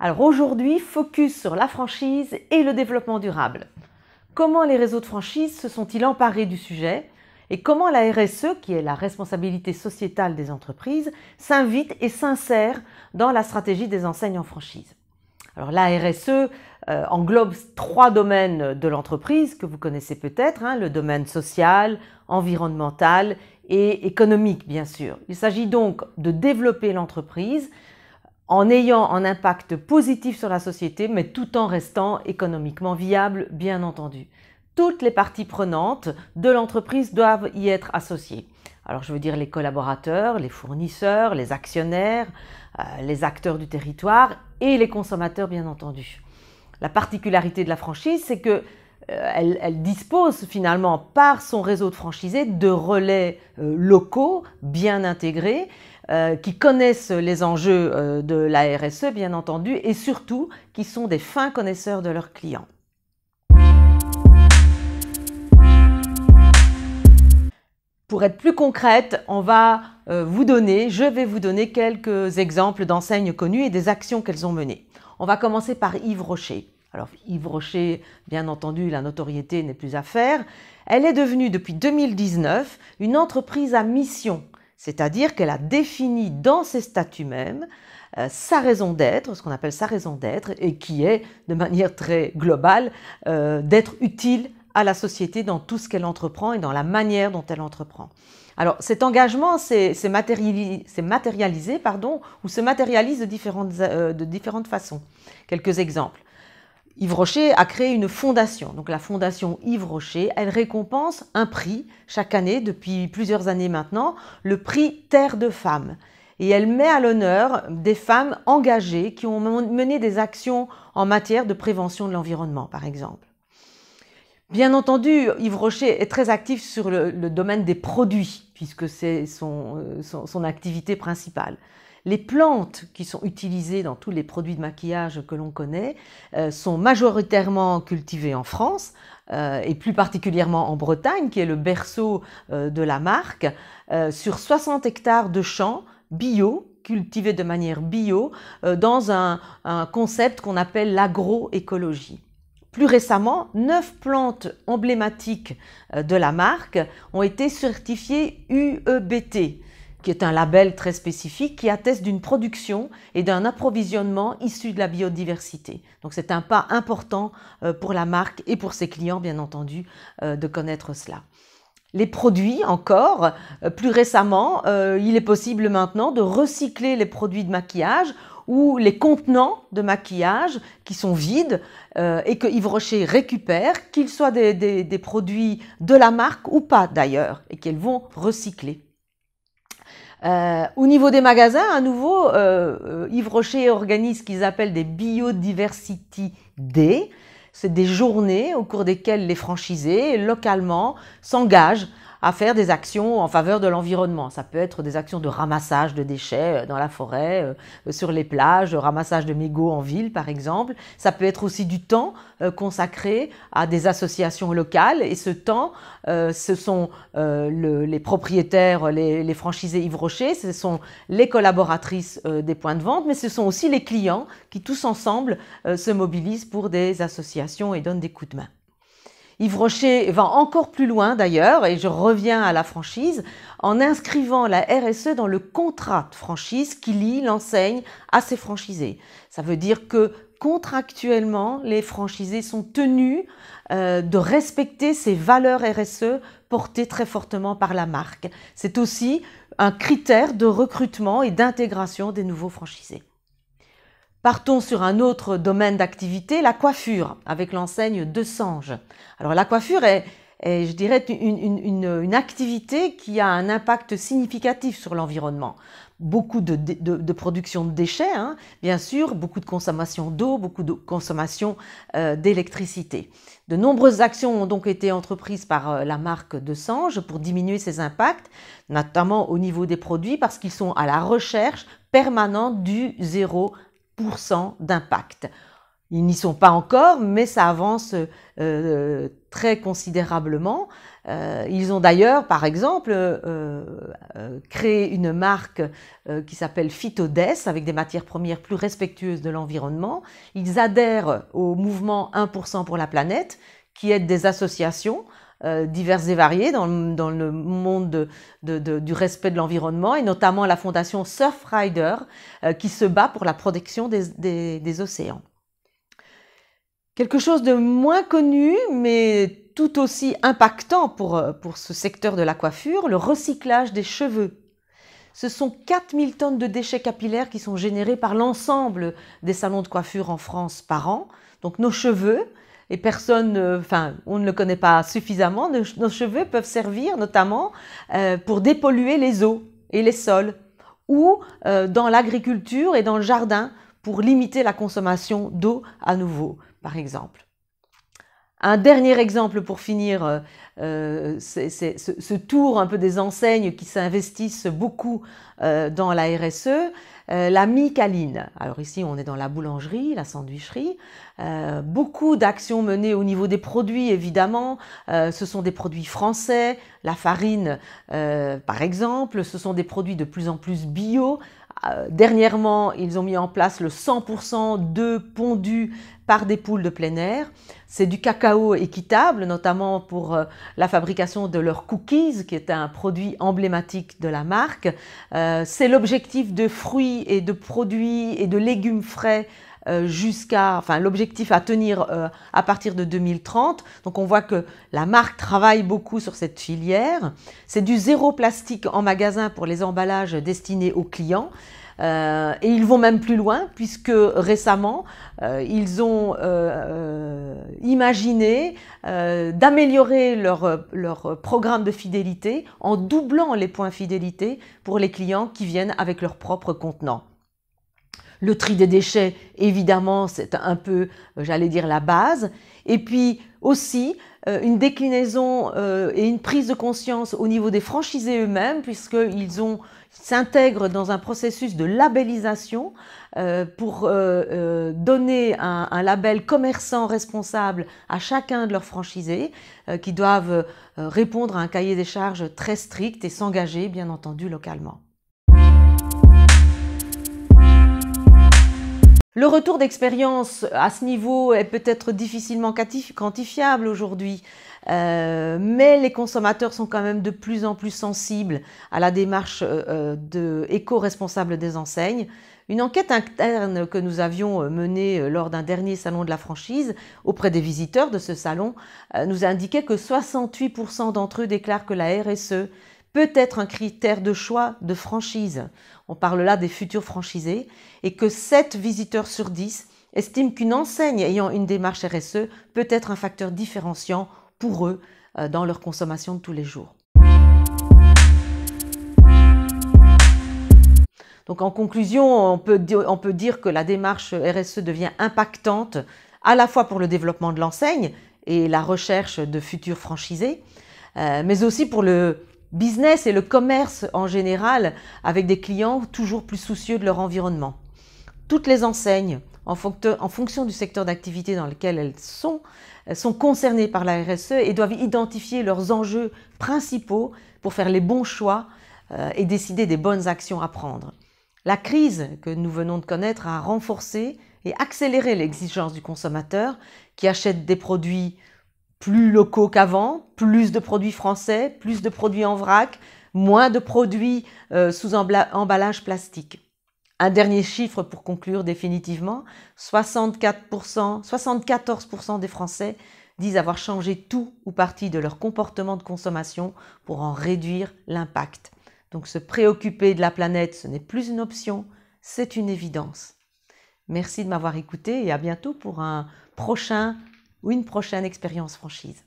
Alors aujourd'hui, focus sur la franchise et le développement durable. Comment les réseaux de franchise se sont-ils emparés du sujet et comment la RSE, qui est la responsabilité sociétale des entreprises, s'invite et s'insère dans la stratégie des enseignes en franchise. Alors la RSE englobe 3 domaines de l'entreprise que vous connaissez peut-être, le domaine social, environnemental et économique bien sûr. Il s'agit donc de développer l'entreprise en ayant un impact positif sur la société, mais tout en restant économiquement viable, bien entendu. Toutes les parties prenantes de l'entreprise doivent y être associées. Alors je veux dire les collaborateurs, les fournisseurs, les actionnaires, les acteurs du territoire et les consommateurs bien entendu. La particularité de la franchise, c'est que elle dispose finalement par son réseau de franchisés de relais locaux bien intégrés qui connaissent les enjeux de la RSE bien entendu et surtout qui sont des fins connaisseurs de leurs clients. Pour être plus concrète, je vais vous donner quelques exemples d'enseignes connues et des actions qu'elles ont menées. On va commencer par Yves Rocher. Alors Yves Rocher, bien entendu, la notoriété n'est plus à faire. Elle est devenue depuis 2019 une entreprise à mission, c'est-à-dire qu'elle a défini dans ses statuts même sa raison d'être, ce qu'on appelle sa raison d'être, et qui est, de manière très globale, d'être utile à la société dans tout ce qu'elle entreprend et dans la manière dont elle entreprend. Alors cet engagement s'est matérialisé ou se matérialise de différentes façons. Quelques exemples. Yves Rocher a créé une fondation. Donc la fondation Yves Rocher, elle récompense un prix chaque année, depuis plusieurs années maintenant, le prix Terre de Femmes. Et elle met à l'honneur des femmes engagées qui ont mené des actions en matière de prévention de l'environnement, par exemple. Bien entendu, Yves Rocher est très actif sur le domaine des produits, puisque c'est son activité principale. Les plantes qui sont utilisées dans tous les produits de maquillage que l'on connaît sont majoritairement cultivées en France et plus particulièrement en Bretagne, qui est le berceau de la marque, sur 60 hectares de champs bio, cultivés de manière bio, dans un concept qu'on appelle l'agroécologie. Plus récemment, 9 plantes emblématiques de la marque ont été certifiées UEBT, qui est un label très spécifique qui atteste d'une production et d'un approvisionnement issu de la biodiversité. Donc c'est un pas important pour la marque et pour ses clients, bien entendu, de connaître cela. Les produits encore, plus récemment, il est possible maintenant de recycler les produits de maquillage ou les contenants de maquillage qui sont vides et que Yves Rocher récupère, qu'ils soient des produits de la marque ou pas d'ailleurs, et qu'ils vont recycler. Au niveau des magasins, à nouveau, Yves Rocher organise ce qu'ils appellent des Biodiversity Day. C'est des journées au cours desquelles les franchisés, localement, s'engagent à faire des actions en faveur de l'environnement. Ça peut être des actions de ramassage de déchets dans la forêt, sur les plages, ramassage de mégots en ville par exemple. Ça peut être aussi du temps consacré à des associations locales et ce temps, ce sont les propriétaires, les franchisés Yves Rocher, ce sont les collaboratrices des points de vente, mais ce sont aussi les clients qui tous ensemble se mobilisent pour des associations et donnent des coups de main. Yves Rocher va encore plus loin d'ailleurs, et je reviens à la franchise, en inscrivant la RSE dans le contrat de franchise qui lie l'enseigne à ses franchisés. Ça veut dire que contractuellement, les franchisés sont tenus de respecter ces valeurs RSE portées très fortement par la marque. C'est aussi un critère de recrutement et d'intégration des nouveaux franchisés. Partons sur un autre domaine d'activité, la coiffure, avec l'enseigne Desange. Alors la coiffure est je dirais, une activité qui a un impact significatif sur l'environnement. Beaucoup de production de déchets, bien sûr, beaucoup de consommation d'eau, beaucoup de consommation d'électricité. De nombreuses actions ont donc été entreprises par la marque Desange pour diminuer ces impacts, notamment au niveau des produits, parce qu'ils sont à la recherche permanente du 0% d'impact. Ils n'y sont pas encore, mais ça avance très considérablement. Ils ont d'ailleurs, par exemple, créé une marque qui s'appelle Phytodes, avec des matières premières plus respectueuses de l'environnement. Ils adhèrent au mouvement 1% pour la planète, qui aide des associations diverses et variées dans le monde du respect de l'environnement, et notamment la fondation Surfrider, qui se bat pour la protection des océans. Quelque chose de moins connu, mais tout aussi impactant pour ce secteur de la coiffure, le recyclage des cheveux. Ce sont 4000 tonnes de déchets capillaires qui sont générés par l'ensemble des salons de coiffure en France par an. Donc nos cheveux, et on ne le connaît pas suffisamment, nos cheveux peuvent servir notamment pour dépolluer les eaux et les sols, ou dans l'agriculture et dans le jardin pour limiter la consommation d'eau à nouveau, par exemple. Un dernier exemple pour finir, c'est ce tour un peu des enseignes qui s'investissent beaucoup dans la RSE, la Micaline. Alors ici, on est dans la boulangerie, la sandwicherie. Beaucoup d'actions menées au niveau des produits, évidemment. Ce sont des produits français, la farine, par exemple. Ce sont des produits de plus en plus bio. Dernièrement, ils ont mis en place le 100% d'œufs pondus par des poules de plein air. C'est du cacao équitable, notamment pour la fabrication de leurs cookies, qui est un produit emblématique de la marque. C'est l'objectif de fruits et de produits et de légumes frais l'objectif à tenir à partir de 2030. Donc on voit que la marque travaille beaucoup sur cette filière. C'est du zéro plastique en magasin pour les emballages destinés aux clients. Et ils vont même plus loin, puisque récemment, ils ont imaginé d'améliorer leur programme de fidélité en doublant les points fidélité pour les clients qui viennent avec leur propre contenant. Le tri des déchets, évidemment, c'est un peu, j'allais dire, la base. Et puis aussi, une déclinaison et une prise de conscience au niveau des franchisés eux-mêmes, puisqu'ils s'intègrent dans un processus de labellisation pour donner un label commerçant responsable à chacun de leurs franchisés qui doivent répondre à un cahier des charges très strict et s'engager, bien entendu, localement. Le retour d'expérience à ce niveau est peut-être difficilement quantifiable aujourd'hui, mais les consommateurs sont quand même de plus en plus sensibles à la démarche éco-responsable des enseignes. Une enquête interne que nous avions menée lors d'un dernier salon de la franchise auprès des visiteurs de ce salon nous indiquait que 68% d'entre eux déclarent que la RSE peut être un critère de choix de franchise. On parle là des futurs franchisés, et que 7 visiteurs sur 10 estiment qu'une enseigne ayant une démarche RSE peut être un facteur différenciant pour eux dans leur consommation de tous les jours. Donc en conclusion, on peut dire que la démarche RSE devient impactante à la fois pour le développement de l'enseigne et la recherche de futurs franchisés, mais aussi pour le business et le commerce en général, avec des clients toujours plus soucieux de leur environnement. Toutes les enseignes, en fonction du secteur d'activité dans lequel elles sont concernées par la RSE et doivent identifier leurs enjeux principaux pour faire les bons choix et décider des bonnes actions à prendre. La crise que nous venons de connaître a renforcé et accéléré l'exigence du consommateur qui achète des produits plus locaux qu'avant, plus de produits français, plus de produits en vrac, moins de produits sous emballage plastique. Un dernier chiffre pour conclure définitivement, 74% des Français disent avoir changé tout ou partie de leur comportement de consommation pour en réduire l'impact. Donc se préoccuper de la planète, ce n'est plus une option, c'est une évidence. Merci de m'avoir écouté et à bientôt pour un prochain ou une prochaine expérience franchise.